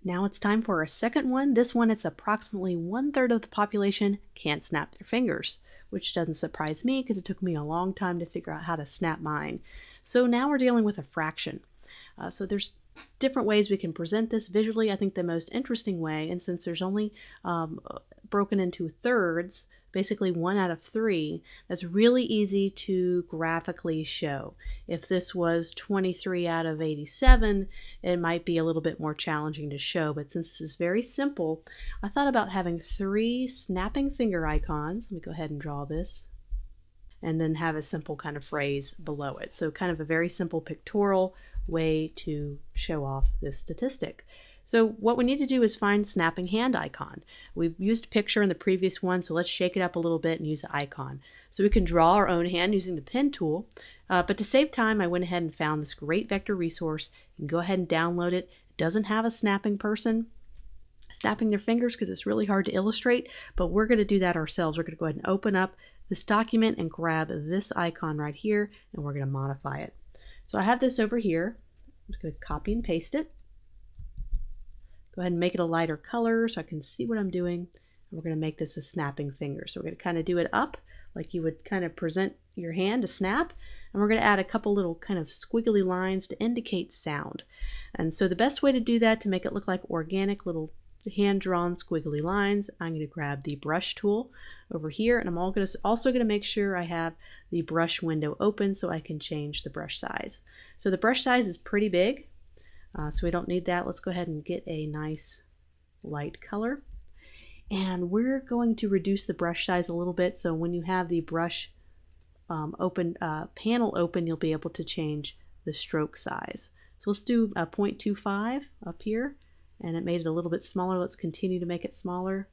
Now it's time for our second one. This one, it's approximately 1/3 of the population can't snap their fingers, which doesn't surprise me because it took me a long time to figure out how to snap mine. So now we're dealing with a fraction. So there's different ways we can present this visually. I think the most interesting way, and since there's only broken into thirds, basically 1 out of 3, that's really easy to graphically show. If this was 23 out of 87, it might be a little bit more challenging to show, but since this is very simple, I thought about having 3 snapping finger icons. Let me go ahead and draw this, and then have a simple kind of phrase below it. So kind of a very simple pictorial way to show off this statistic. So what we need to do is find snapping hand icon. We've used picture in the previous one, so let's shake it up a little bit and use the icon. So we can draw our own hand using the pen tool, but to save time, I went ahead and found this great vector resource. You can go ahead and download it. It doesn't have a snapping person snapping their fingers because it's really hard to illustrate, but we're going to do that ourselves. We're going to go ahead and open up this document and grab this icon right here, and we're going to modify it. So I have this over here. I'm just going to copy and paste it. Go ahead and make it a lighter color so I can see what I'm doing. And we're going to make this a snapping finger. So we're going to kind of do it up like you would kind of present your hand to snap. And we're going to add a couple little kind of squiggly lines to indicate sound. And so the best way to do that, to make it look like organic little hand-drawn squiggly lines, I'm going to grab the brush tool over here, and I'm also going to make sure I have the brush window open so I can change the brush size. So the brush size is pretty big, so we don't need that. Let's go ahead and get a nice light color, and we're going to reduce the brush size a little bit, so when you have the brush panel open, you'll be able to change the stroke size. So let's do a 0.25 up here, and it made it a little bit smaller. Let's continue to make it smaller.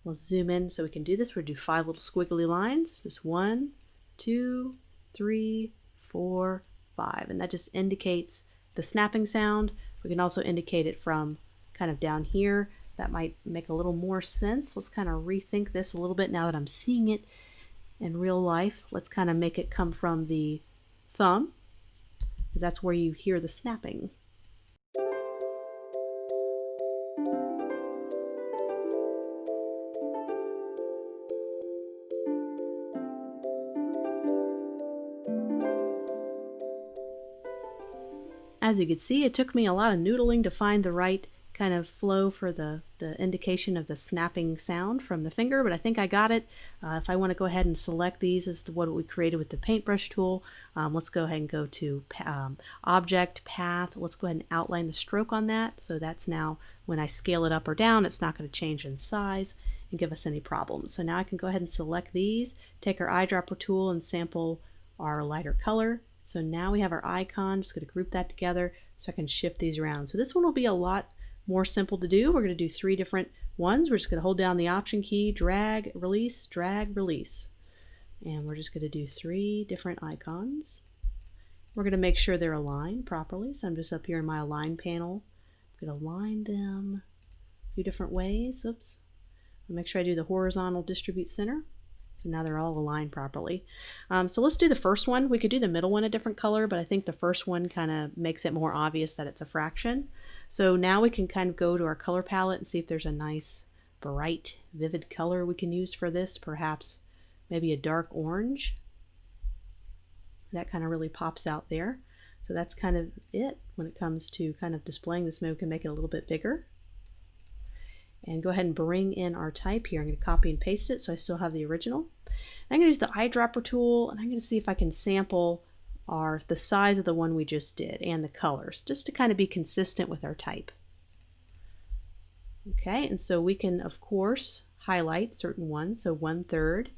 Let's zoom in so we can do this. We'll do 5 little squiggly lines. Just 1, 2, 3, 4, 5. And that just indicates the snapping sound. We can also indicate it from kind of down here. That might make a little more sense. Let's kind of rethink this a little bit now that I'm seeing it in real life. Let's kind of make it come from the thumb. That's where you hear the snapping. As you can see, it took me a lot of noodling to find the right kind of flow for the indication of the snapping sound from the finger, but I think I got it. If I want to go ahead and select these as to what we created with the paintbrush tool, let's go ahead and go to Object, Path. Let's go ahead and outline the stroke on that. So that's now, when I scale it up or down, it's not going to change in size and give us any problems. So now I can go ahead and select these, take our eyedropper tool and sample our lighter color. So now we have our icon. Just going to group that together so I can shift these around. So this one will be a lot more simple to do. We're going to do 3 different ones. We're just going to hold down the Option key, drag, release, and we're just going to do 3 different icons. We're going to make sure they're aligned properly. So I'm just up here in my Align panel. I'm going to align them a few different ways. Oops. I'll make sure I do the horizontal distribute center. So now they're all aligned properly. So let's do the first one. We could do the middle one a different color, but I think the first one kind of makes it more obvious that it's a fraction. So now we can kind of go to our color palette and see if there's a nice, bright, vivid color we can use for this. Perhaps maybe a dark orange. That kind of really pops out there. So that's kind of it when it comes to kind of displaying this. Maybe we can make it a little bit bigger. And go ahead and bring in our type here. I'm going to copy and paste it so I still have the original. I'm going to use the eyedropper tool, and I'm going to see if I can sample the size of the one we just did and the colors, just to kind of be consistent with our type. Okay, and so we can, of course, highlight certain ones, so 1/3.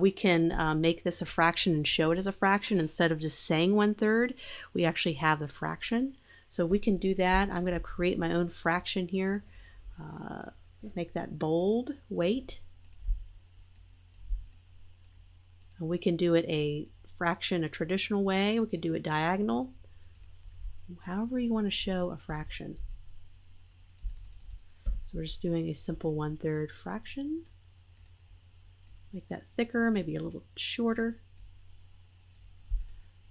We can make this a fraction and show it as a fraction. Instead of just saying 1/3, we actually have the fraction. So we can do that. I'm going to create my own fraction here. Make that bold, weight. And we can do it a fraction a traditional way. We could do it diagonal. However you want to show a fraction. So we're just doing a simple 1/3 fraction. Make that thicker, maybe a little shorter.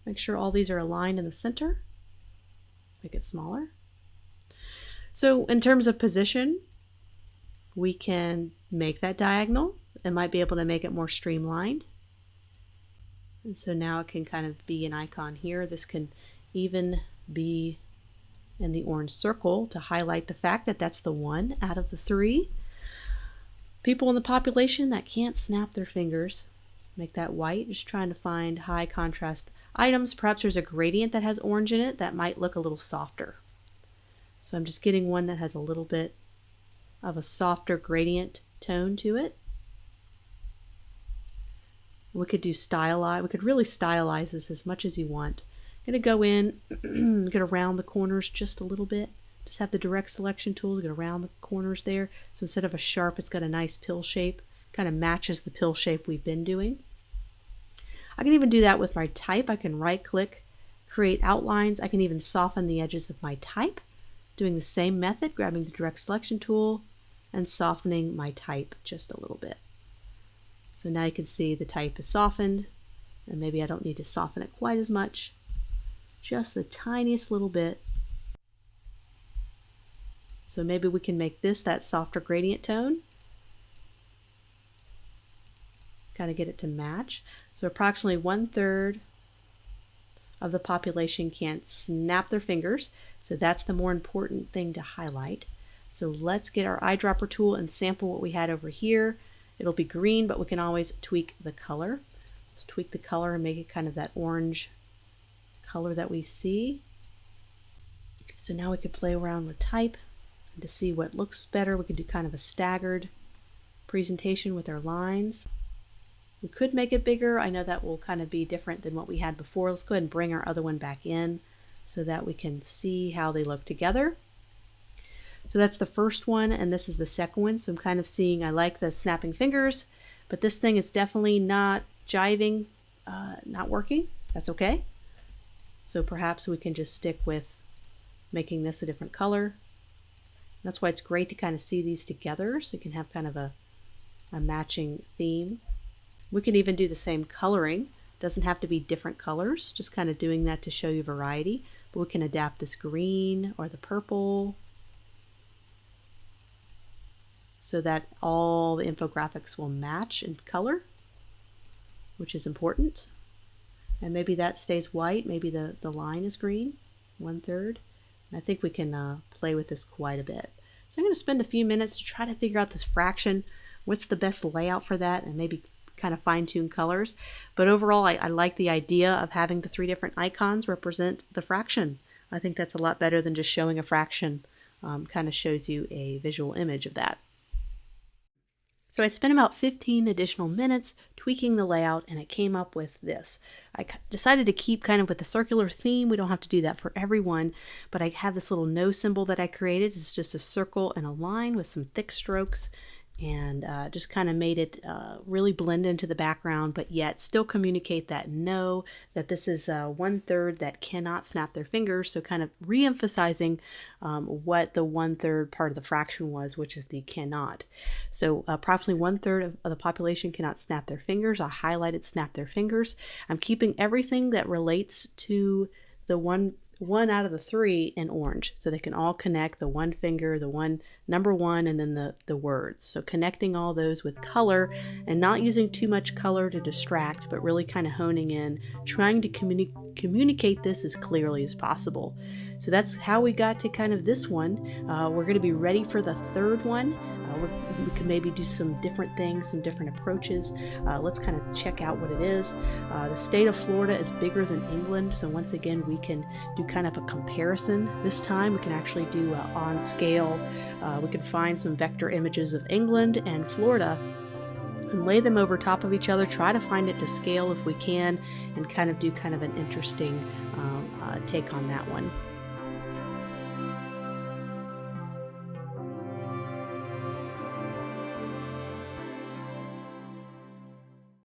Make sure all these are aligned in the center. Make it smaller. So in terms of position, we can make that diagonal. It might be able to make it more streamlined. And so now it can kind of be an icon here. This can even be in the orange circle to highlight the fact that that's the one out of the three people in the population that can't snap their fingers. Make that white, just trying to find high contrast items. Perhaps there's a gradient that has orange in it that might look a little softer. So I'm just getting one that has a little bit of a softer gradient tone to it. We could do stylize. We could really stylize this as much as you want. I'm going to go in, get around the corners just a little bit. Just have the direct selection tool to get around the corners there. So instead of a sharp, it's got a nice pill shape. Kind of matches the pill shape we've been doing. I can even do that with my type. I can right click, create outlines. I can even soften the edges of my type. Doing the same method, grabbing the direct selection tool and softening my type just a little bit. So now you can see the type is softened, and maybe I don't need to soften it quite as much, just the tiniest little bit. So maybe we can make this that softer gradient tone. Kind of get it to match. So approximately 1/3 of the population can't snap their fingers. So that's the more important thing to highlight. So let's get our eyedropper tool and sample what we had over here. It'll be green, but we can always tweak the color. Let's tweak the color and make it kind of that orange color that we see. So now we could play around with type, and to see what looks better, we could do kind of a staggered presentation with our lines. We could make it bigger. I know that will kind of be different than what we had before. Let's go ahead and bring our other one back in so that we can see how they look together. So that's the first one, and this is the second one. So I'm kind of seeing, I like the snapping fingers, but this thing is definitely not jiving, not working. That's okay. So perhaps we can just stick with making this a different color. That's why it's great to kind of see these together, so you can have kind of a matching theme. We can even do the same coloring. Doesn't have to be different colors, just kind of doing that to show you variety. But we can adapt this green or the purple so that all the infographics will match in color, which is important. And maybe that stays white, maybe the line is green, 1/3. And I think we can play with this quite a bit. So I'm going to spend a few minutes to try to figure out this fraction, what's the best layout for that, and maybe kind of fine-tune colors. But overall, I like the idea of having the 3 different icons represent the fraction. I think that's a lot better than just showing a fraction. Kind of shows you a visual image of that. So I spent about 15 additional minutes tweaking the layout, and it came up with this. I decided to keep kind of with the circular theme. We don't have to do that for everyone, but I have this little no symbol that I created. It's just a circle and a line with some thick strokes, and just kind of made it really blend into the background, but yet still communicate that no, that this is 1/3 that cannot snap their fingers. So kind of re-emphasizing what the 1/3 part of the fraction was, which is the cannot. So approximately 1/3 of the population cannot snap their fingers. I highlighted snap their fingers. I'm keeping everything that relates to the one out of the 3 in orange, so they can all connect the one finger, the one number 1, and then the words. So connecting all those with color and not using too much color to distract, but really kind of honing in, trying to communicate this as clearly as possible. So that's how we got to kind of this one. We're going to be ready for the third one. We can maybe do some different things, some different approaches. Let's kind of check out what it is. The state of Florida is bigger than England, so once again we can do kind of a comparison. This time we can actually do on scale. We can find some vector images of England and Florida and lay them over top of each other, try to find it to scale if we can, and kind of do kind of an interesting take on that one.